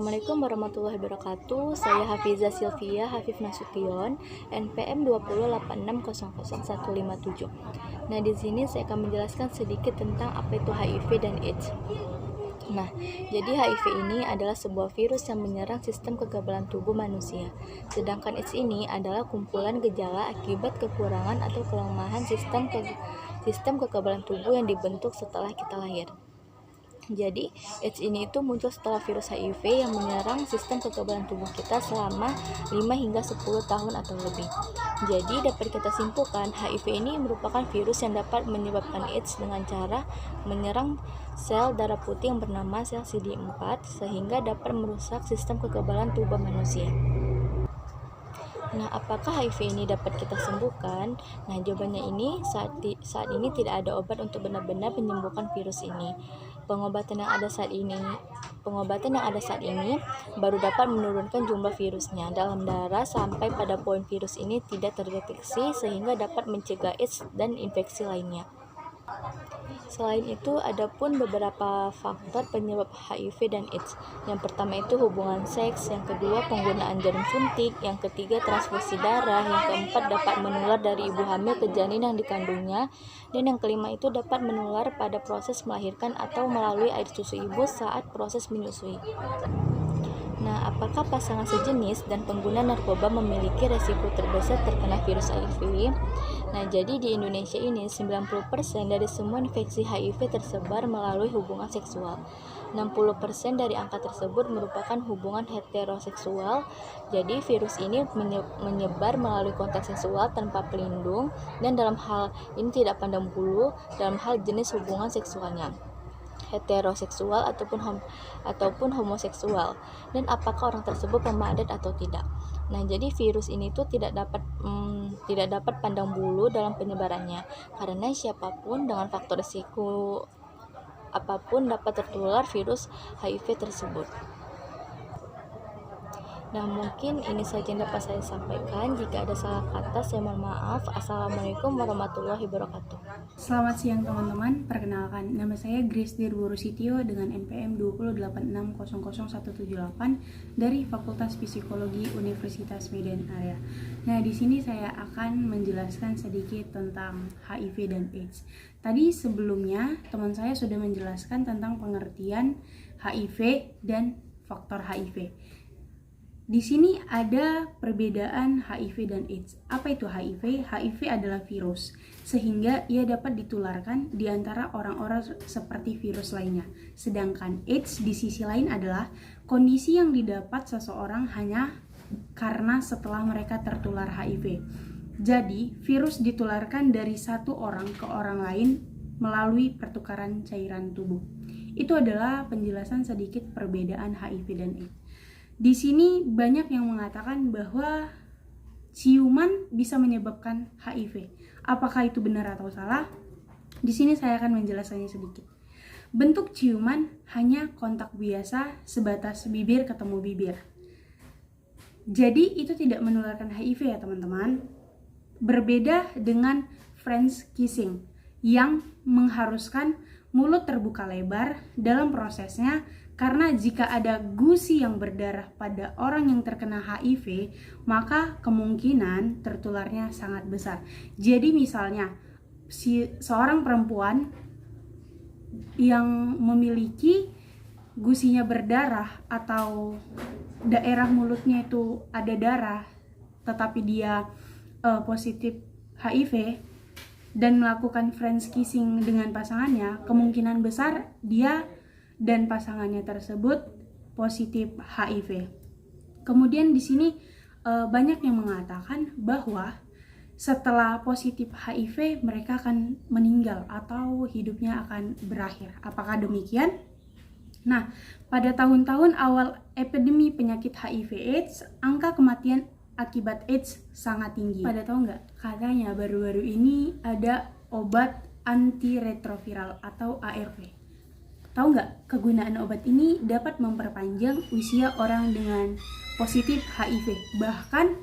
Assalamualaikum warahmatullahi wabarakatuh. Saya Hafiza Sylvia Hafif Nasution, NPM 208600157. Nah, di sini saya akan menjelaskan sedikit tentang apa itu HIV dan AIDS. Nah, jadi HIV ini adalah sebuah virus yang menyerang sistem kekebalan tubuh manusia. Sedangkan AIDS ini adalah kumpulan gejala akibat kekurangan atau kelemahan sistem kekebalan tubuh yang dibentuk setelah kita lahir. Jadi, AIDS ini itu muncul setelah virus HIV yang menyerang sistem kekebalan tubuh kita selama 5 hingga 10 tahun atau lebih. Jadi, dapat kita simpulkan HIV ini merupakan virus yang dapat menyebabkan AIDS dengan cara menyerang sel darah putih yang bernama sel CD4 sehingga dapat merusak sistem kekebalan tubuh manusia. Nah, apakah HIV ini dapat kita sembuhkan? Nah, jawabannya ini saat ini tidak ada obat untuk benar-benar menyembuhkan virus ini. Pengobatan yang ada saat ini baru dapat menurunkan jumlah virusnya dalam darah sampai pada poin virus ini tidak terdeteksi sehingga dapat mencegah AIDS dan infeksi lainnya. Selain itu, ada pun beberapa faktor penyebab HIV dan AIDS. Yang pertama itu hubungan seks, yang kedua penggunaan jarum suntik, yang ketiga transfusi darah, yang keempat dapat menular dari ibu hamil ke janin yang dikandungnya, dan yang kelima itu dapat menular pada proses melahirkan atau melalui air susu ibu saat proses menyusui. Nah, apakah pasangan sejenis dan pengguna narkoba memiliki resiko terbesar terkena virus HIV? Nah, jadi di Indonesia ini 90% dari semua infeksi HIV tersebar melalui hubungan seksual. 60% dari angka tersebut merupakan hubungan heteroseksual. Jadi virus ini menyebar melalui kontak seksual tanpa pelindung dan dalam hal ini tidak pandang bulu dalam hal jenis hubungan seksualnya, heteroseksual ataupun homoseksual, dan apakah orang tersebut pemadat atau tidak. Nah, jadi virus ini tuh tidak dapat pandang bulu dalam penyebarannya, karena siapapun dengan faktor risiko apapun dapat tertular virus HIV tersebut. Nah, mungkin ini saja yang dapat saya sampaikan. Jika ada salah kata, saya mohon maaf. Assalamualaikum warahmatullahi wabarakatuh. Selamat siang teman-teman, perkenalkan nama saya Grace Dirwono Sitio dengan NPM 208600178 dari Fakultas Psikologi Universitas Medan Area. Nah, di sini saya akan menjelaskan sedikit tentang HIV dan AIDS. Tadi sebelumnya teman saya sudah menjelaskan tentang pengertian HIV dan faktor HIV. Di sini ada perbedaan HIV dan AIDS. Apa itu HIV? HIV adalah virus, sehingga ia dapat ditularkan di antara orang-orang seperti virus lainnya. Sedangkan AIDS di sisi lain adalah kondisi yang didapat seseorang hanya karena setelah mereka tertular HIV. Jadi, virus ditularkan dari satu orang ke orang lain melalui pertukaran cairan tubuh. Itu adalah penjelasan sedikit perbedaan HIV dan AIDS. Di sini banyak yang mengatakan bahwa ciuman bisa menyebabkan HIV. Apakah itu benar atau salah? Di sini saya akan menjelaskannya sedikit. Bentuk ciuman hanya kontak biasa sebatas bibir ketemu bibir. Jadi itu tidak menularkan HIV ya teman-teman. Berbeda dengan French kissing yang mengharuskan mulut terbuka lebar dalam prosesnya, karena jika ada gusi yang berdarah pada orang yang terkena HIV, maka kemungkinan tertularnya sangat besar. Jadi misalnya seorang perempuan yang memiliki gusinya berdarah atau daerah mulutnya itu ada darah tetapi dia positif HIV dan melakukan French kissing dengan pasangannya, kemungkinan besar dia dan pasangannya tersebut positif HIV. Kemudian di sini banyak yang mengatakan bahwa setelah positif HIV mereka akan meninggal atau hidupnya akan berakhir. Apakah demikian? Nah, pada tahun-tahun awal epidemi penyakit HIV/AIDS, angka kematian akibat AIDS sangat tinggi. Pada tahu nggak? Katanya baru-baru ini ada obat antiretroviral atau ARV. Tahu nggak, kegunaan obat ini dapat memperpanjang usia orang dengan positif HIV, bahkan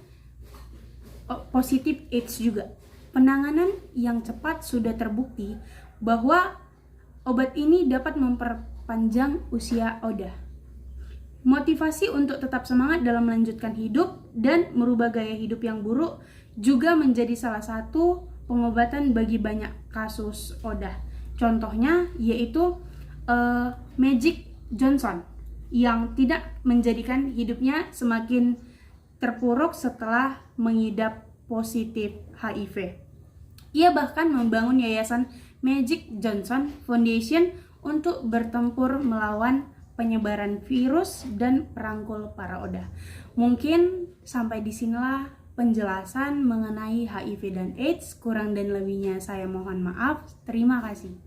positif AIDS juga. Penanganan yang cepat sudah terbukti bahwa obat ini dapat memperpanjang usia ODA. Motivasi untuk tetap semangat dalam melanjutkan hidup dan merubah gaya hidup yang buruk juga menjadi salah satu pengobatan bagi banyak kasus ODA. Contohnya yaitu Magic Johnson yang tidak menjadikan hidupnya semakin terpuruk setelah mengidap positif HIV. Ia bahkan membangun yayasan Magic Johnson Foundation untuk bertempur melawan penyebaran virus dan perangkul para ODA. Mungkin sampai disinilah penjelasan mengenai HIV dan AIDS. Kurang dan lebihnya saya mohon maaf. Terima kasih.